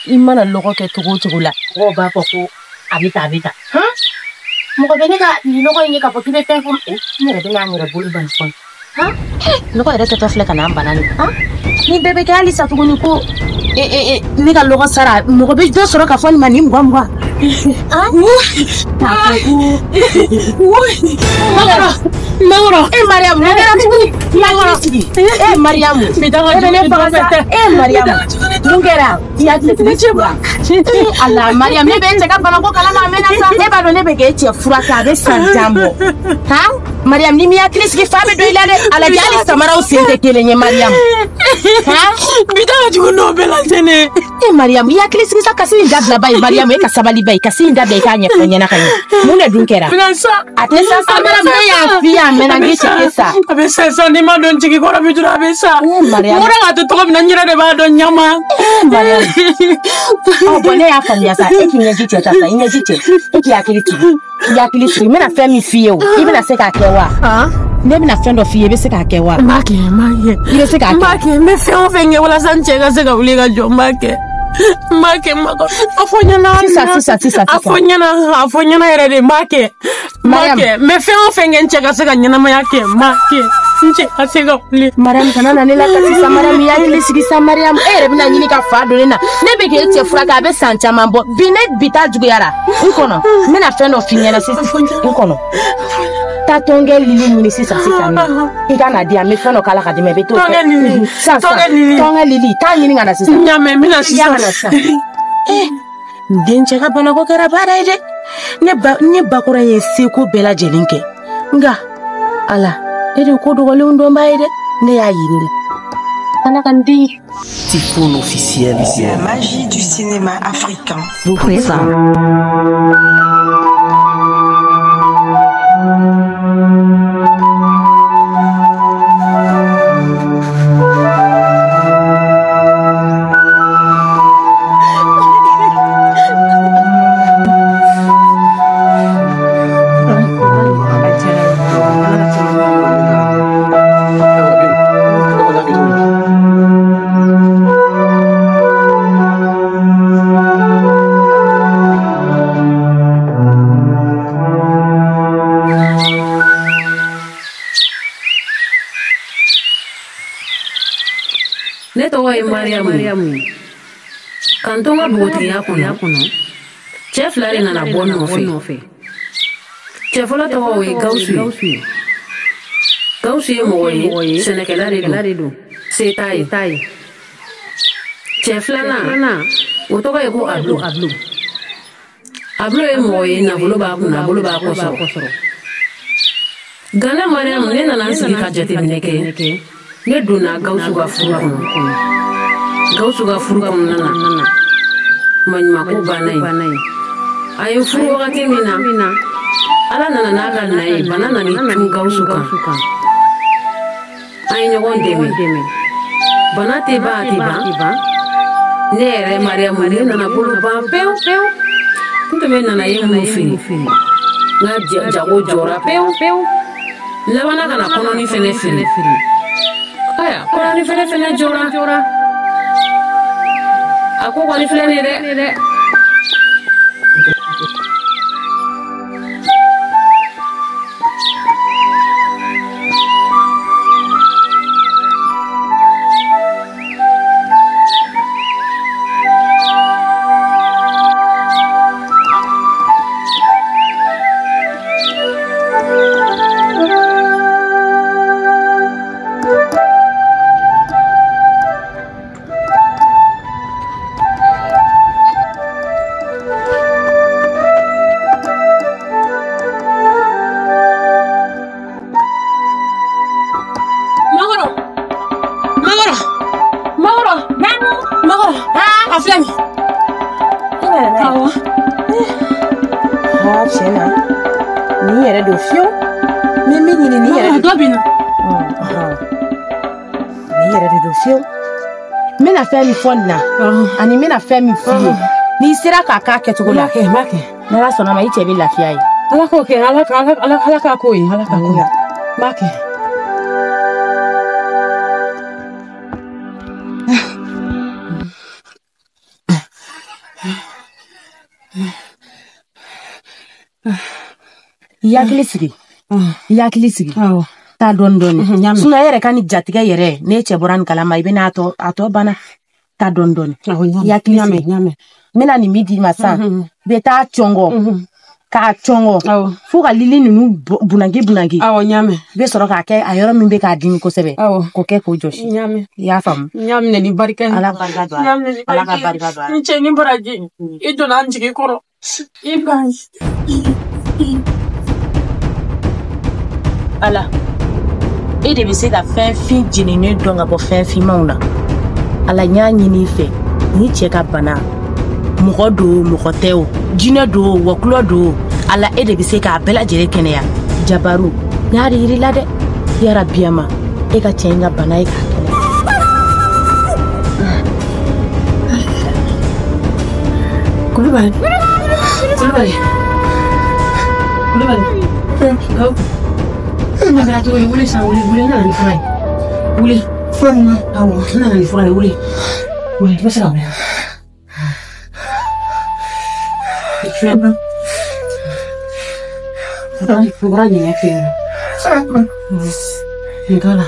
Imana logo ke tugo la go ba ko abita ha mo go bene ka ni logo ni ka po tibe pe fo ni re bena ni re bulu ban fo ha logo re te tofle kana banani ha ni bebe ka ali sa tugo ni ko ni ka logo sara mo go be do soro ka fo ni mani mgwa ha Mauro Mariam Mariam Mariam Mungera ya tlechiba Allah Mariam ne benze ka bana ko kala ma mena sa ne ba do ne be ke che fura ka be santambo ha Mariam ni mi ya kliski fa be do ilade ala jali samara usente kelenye Mariam ha bidanga ju no bela tene Mariam ya kliski sa kasi ndabla bay Mariam e ka sabali bay kasi ndabla ka nya fanya na kanya mune dunkera atesa samara me ya fiya mena ngiche kesa abe sesa ni ma don chiki ko ra bitura be sa Mariam mura ga to ko na nyira de ba don nyama Mariam oh bone ya fanya sa ekinye giche tata inye giche eki yakili tu mena femi fiyo ibe na se ka kewa ha ne bi na friend of fiye be se ka kewa make ile se ka make me fe on fenge wala sanchega se ka uliga jo make afonya na sisa afonya na ere de make me fe on fenge nchega se ka nyana ma yake make nche asega uli Mariam kana ne la katisa Mariam ya kilisi sa Mariam ere bina nyini ka fado na ne be ke tie fura ka be sancha mambo binet bita jugo yara nkono me na friend of fiye na sisa nkono ta tonge lili nyini sisa ni ikana dia me friend okala ka de me be to tonge lili ta nyini ngana sisa nyame mina sisa denche ka bana ko kera bara ide ne bakura ye seko bela jelinke nga ala ede ko dogole ndo mbaide ne ya yinde ana kandi typhon officiel la magie du cinéma africain vous présente Mariam kantonga boti ya kuno chef la rena na bonno fe chef la to we gausu mo we senekela redo se tai chef la na otoka yeko ablu e mo we na bolo ba ko so gana Mariam ne na nsi ka jate mineke ne dona gausu ga furu kono nana manyma ko banai ayo furu wakati mina ala nana naga nai banana ni tun gausu kan ay nyogon deme banate ba ne re Mariam ne nana bulu ba pew kunto me nana yemu fini na jago jora pew labana kana kono ni fene aya kono ni fene jora aku kwani fulani de na fɛn min fɔ nin na ani n bɛna fɛn min f'i ye n'i sera k'a k'a kɛcogo la n'Ala sɔnna ma i cɛ bɛ lafiya ye. Ala k'o kɛ Ala k'a k'o ye Ala k'a k'o ye n b'a kɛ. I hakili sigi taa dɔɔni dɔɔni sinon e yɛrɛ ka ni jatigɛ yɛrɛ ne cɛ bɔra nin kalama i bɛna a tɔ banna taa dɔɔni dɔɔni i hakili sigi n bɛna nin min d'i ma sisan i bɛ taa cɔngɔ k'a cɔngɔ fo ka lili ninnu bunaki i bɛ sɔrɔ k'a kɛ a yɔrɔ min bɛ k'a dimi kosɛbɛ k'o kɛ k'o jɔsi i y'a faamu. N y'a minɛ ni barika Ala barika don Ala ka barika don n cɛ ni baraji i donna n jigi kɔrɔ i ba Ala e de bɛ se ka fɛn fin jeninen dɔn ka bɔ fɛn finmanw na Ala n y'a ɲini i fɛ ni cɛ ka bana mɔgɔ do mɔgɔ tɛ o jinɛ do wakulɔ do Ala e de bɛ se k'a bɛɛ lajɛlen kɛnɛya Jabaru n y'a yiri la dɛ yarabiyama e ka cɛ in ka bana ye k'a kɛnɛya. Kulubali wuli sa wuli nana ni fura ye wuli awɔ nana ni fura ye wuli i bɛ se ka wuli fura ɲɛgɛn fɛ yen nin k'a la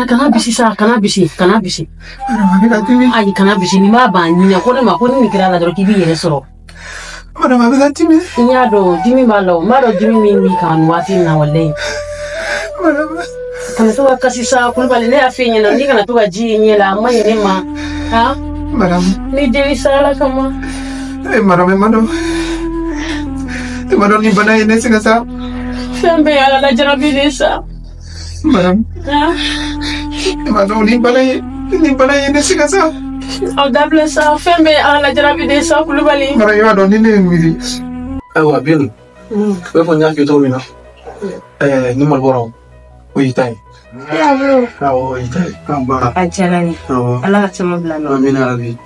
kana bisi sa kana bisi ayi kana bisi ni ma ban ɲinɛ ko ne ma ko ni nin kɛra la dɔrɔn k'i b'i yɛrɛ sɔrɔ madame a bɛ ka dimi n y'a dɔn dimi b'a la o n b'a dɔn dimi min b'i kan nin waati in na walayi kana to ka kasi sa Kulubali ne y'a f'i ɲɛna n'i kana to ka ji i ɲɛ la a ma ɲi ne ma madame ni deli sa Ala kama madame e ma dɔn ni bana ye ne sɛgɛn sa fɛn bɛɛ ye Ala lajarabi de sa madame ma dɔn ni bana ye ne sɛgɛn sa aw dabila sa fɛn bɛɛ ye Ala lajarabi de sa Kulubali madame i b'a dɔn ni ne ye miiri ayiwa Belu bɛ fɔ n y'a kɛ cogo min na ni Malibɔrɔ o y'i ta ye awɔ o y'i ta ye k'an ba a diyara n ye Ala ka caman bila nɔ amina yarabi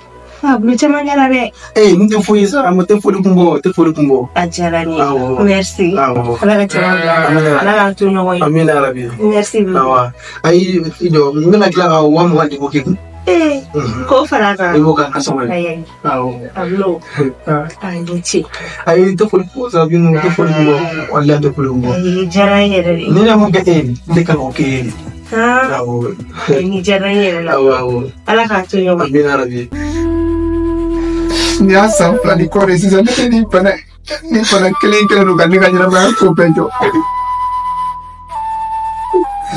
bulu caman kɛra dɛ n tɛ foyi sa a tɛ foli kun bɔ a diyara n ye merci Ala ka caman bila Ala k'an to ɲɔgɔn ye amina yarabi merci awa ayi i jɔ n bɛna tila ka 20,000 di ko kɛ kun k'o fara kan i b'o k'a ka sɔngɔ ye awɔ ayi ci ayi tɛ foli kun bɔ sa Binu tɛ foli kun bɔ walahi tɛ foli kun bɔ ayi diyara n yɛrɛ de ni ne mun kɛ e ne kan k'o kɛ e de awɔ ni diyara n yɛrɛ la awɔ Ala k'an to ɲɔgɔn ye amina yarabi ni y'a san fila ni kɔɔri sisan ne tɛ ni bana kelen don ka ne ka ɲɛnamaya ko bɛɛ jɔ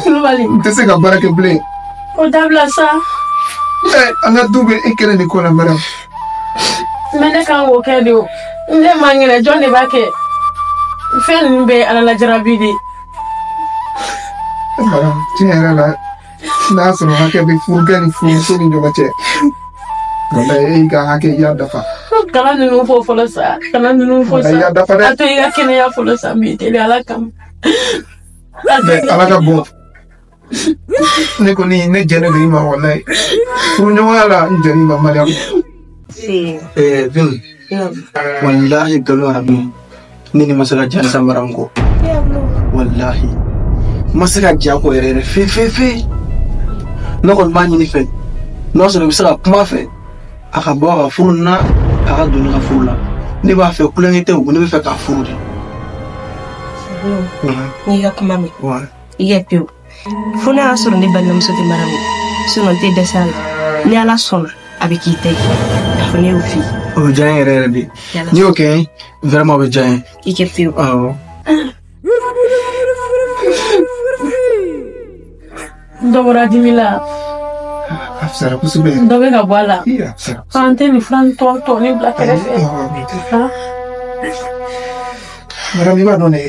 Kulubali n tɛ se ka baara kɛ bilen o dabila sa an ka du bɛ e kelen de ko la madame mais ne kan k'o kɛ de o ne ma ŋɛnɛ jɔn de b'a kɛ fɛn ninnu bɛɛ ye Ala lajarabi de madame tiɲɛ yɛrɛ la n'a sɔrɔ hakɛ bɛ furukɛ ni furumuso ni ɲɔgɔn cɛ walayi e ka hakɛ i y'a dafa kana ninnu fɔ fɔlɔ sa kana ninnu fɔ sa i y'a dafa dɛ a to i ka kɛnɛya fɔlɔ sa n b'i deli Ala kama Ala ka bɔ ne kɔni ne jɛnnen don i ma walayi furuɲɔgɔnya la n jɛn'i ma Mariam Binu walahi nkalon arabi ne ni ma se ka diya sa Mariam kɔ walahi ma se ka diya kɔ yɛrɛ fe ne kɔni b'a ɲini fɛ n'a sɔrɔ i bɛ se ka kuma fɛ a ka bɔ a ka furu na a ka don ne ka furu la ne b'a fɛ kulonkɛ tɛ o ne bɛ fɛ k'a furu de n'i ka kuma min i kɛ pewu fo n'a y'a sɔrɔ ne balimamuso tɛ Mariam sinon n tɛ dɛsɛ a la ni Ala sɔnna a bɛ k'i ta ye a fɔ ne y'o f'i ye o bɛ diya n ye yɛrɛ de n'i y'o kɛ vraiment o bɛ diya n ye i kɛ pewu awɔ dɔ bɔra dimi la a fisara kosɛbɛ dɔ bɛ ka bɔ a la a fisara an tɛ nin fura tɔ ni bila kɛrɛfɛ Mariam i b'a dɔn dɛ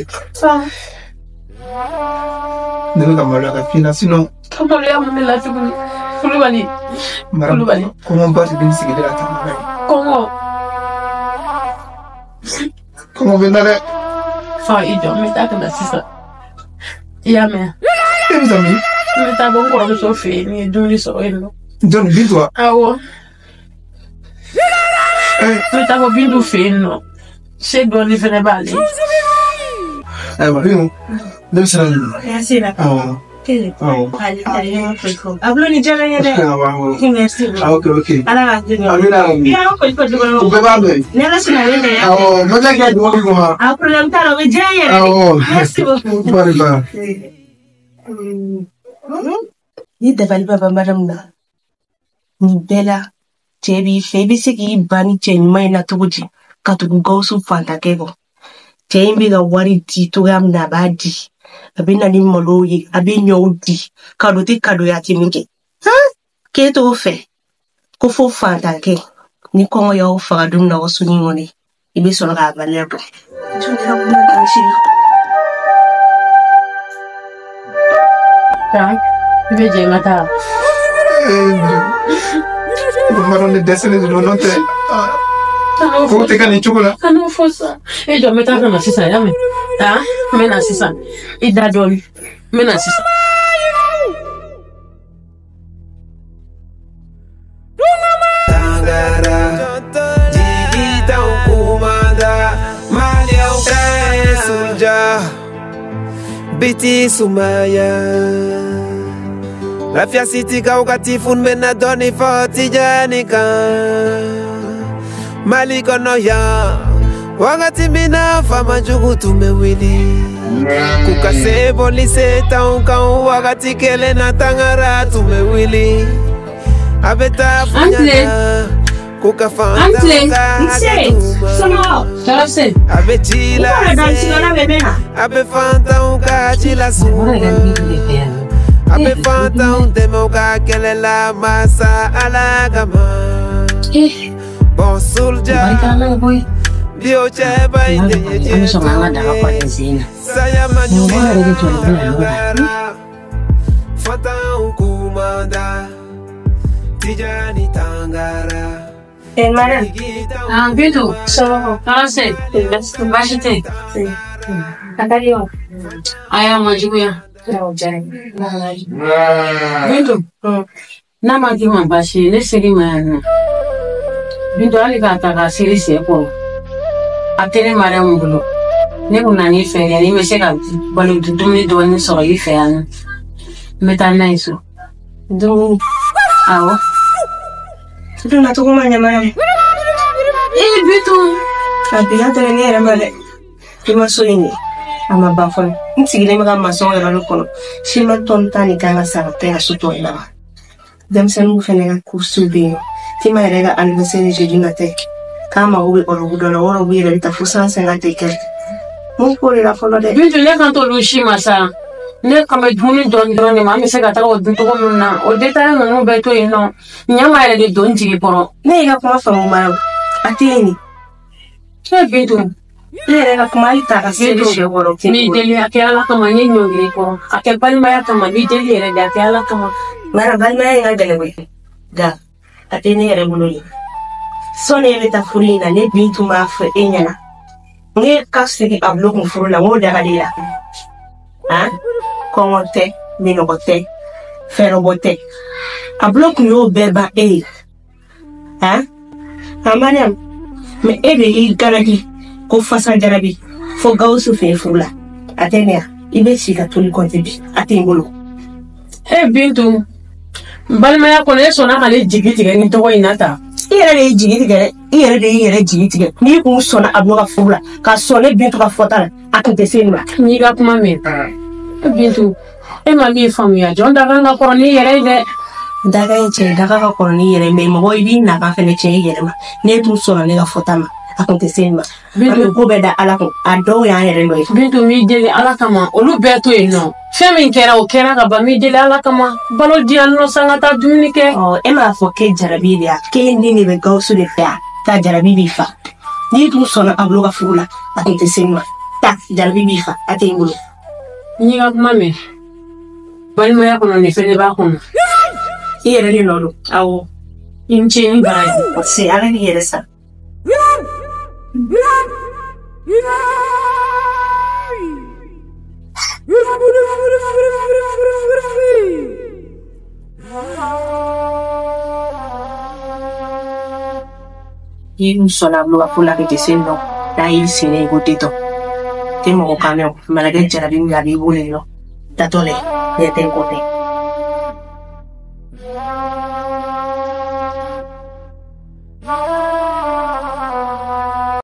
ne bɛ ka maloya ka f'i la sinon. Ka maloya mun de la tuguni Kulubali. Kulubali. Kɔngɔ ba de bɛ nin sigida la tan. Kɔngɔ. Kɔngɔ bɛ na dɛ. Fa i jɔ n bɛ taa ka na sisan. I y'a mɛn. E bɛ taa min? N bɛ taa bɔ n kɔrɔmuso fɛ yen ni ye dumuni sɔrɔ yen nɔ. Jɔnni Bintu wa? Awɔ. N bɛ taa bɔ Bintu fɛ yen nɔ. Se dɔɔni fɛnɛ b'ale. Ayiwa Bintu ne bɛ siran ɲini. Merci la. Awɔ. Awɔ. Ablo ni jara ye dɛ. Awɔ. Merci. Ok. Ala ka dɛmɛ. Amina. Ya ko ko dɔgɔ. U bɛɛ b'a dɔn. Ne ka sina ne dɛ. Awɔ n bɛ kɛ dumuni kɔnɔ. A problème t'a la o bɛ diya n yɛrɛ. Awɔ. Merci beaucoup. Bari ba. Ni dabali baba madame na. Ni bɛɛ la cɛ b'i fɛ i bɛ se k'i ban ni cɛ ɲuman in na cogo di ka tugu Gawusu fantakɛ kɔ. Cɛ in bɛ ka wari di togoya min na a b'a di. A bɛ na ni malow ye a bɛ ɲɔw di kado tɛ kado ye a tɛ min kɛ. K'e t'o fɛ ko fo fantakɛ ni kɔngɔ y'aw faga don min na aw su ni ŋɔni i bɛ sɔrɔ k'a valeur dɔn. I bɛ jɛ n ka taa. Bamanan ne dɛsɛlen don n'o tɛ. Ko tɛ ka nin cogo la. Kan'o fɔ sa. E jɔ n bɛ taa ka na sisan y'a mɛn. N bɛ na sisan. I da dɔɔni. N bɛ na sisan. Biti Sumaya La fiasitika wakati funme na doni foti janika Maliko no ya wakati mina fama jugu tumewili Kukasebo liseta unka wakati kele na tangara tumewili Abeta funyana Kukafanta Abechila Abefanta unka chila suma Abefanta untemoka kelela masa alagama Bon soldier Dio cheba inde Saya manyumara Fata unkumanda Tijani tangara Madame. Bintu. Comment c'est? Bachete. Akario. Aya majuya. Bintu. Na magi mambashi ne siri mana. Bintu ali kata ka siri seko. Atene mare mungulo. Ne kuna ni fere ni mese ka balu dumuni do ni so yi fe an. Meta naiso. Do awo. Tu na tuko manya madame. Bintu. Abia tere ni era male. Tuma soini. Ama bafon. Nsigile mega maso era lo kono. Shima tonta ni kanga sa te asuto ina. Dem senu fenega kursu be. Tima era anniversaire jeudi matin. Kama uwe orogudola ora uwe era tafusa senga teke. Mun ko la folo de. Bintu ne kan to lu shima sa. Ne kama duni don ma mi se ka ta o dun to na o deta no no be to ino nyama ere de don jigi poro ne ga kuma fa mu ma atini ke Bintu ne ga kuma ita ka se de shegoro ni deli akela kama ni nyongire poro akel palma ya kama ni deli ere de akela kama mara balma ya ngale we da atini ere buloli so ne beta furina ne Bintu ma fa enyana ne ka se ki ablo ko furula mo da gadila Kongote, minogote, ferobote. A bloc no beba Mariam, me ebe garabi, ko fasa garabi, fo Gawusu fe fula. Atenia, ibe shika tuli kontebi, atingolo. Bintu, balma ya kone sona kale jigiti ni togo inata. Iyere jigiti gere, iyere jigiti gere. Ni ku sona abloka fula, ka sone Bintu ka fotala, akute senwa. Ni ga kuma me. Bintu, mami famia John daga na koroni yere de daga enche daga ka koroni yere me mo ibi na ka fene che yere ma ne tu so na ga fotama akonte senma Bintu ko be da ala ko ado ya yere no Bintu mi deli ala kama olu beto ino femi kera o kera ga ba mi deli ala kama balo di anno sangata dumike ma fo ke jarabi dia ke ndi ni be Gawusu de fa ta jarabi bi fa ni tu so na ablo ga fula akonte senma ta jarabi bi fa ate ngulu ni ga mame balimaya kono ni fene ba kono I yɛrɛ de nɔ don awɔ I n cɛ ni baraji parce ala ni yɛrɛ sa I sɔnna bulu ka ko la kɛ sen dɔn n'a y'i sene ko te tɔ te mɔgɔ kan mɛ malakɛ jarabi min a b'i bolo yen nɔ tatɔ lɛ ne tɛ n kɔ tɛ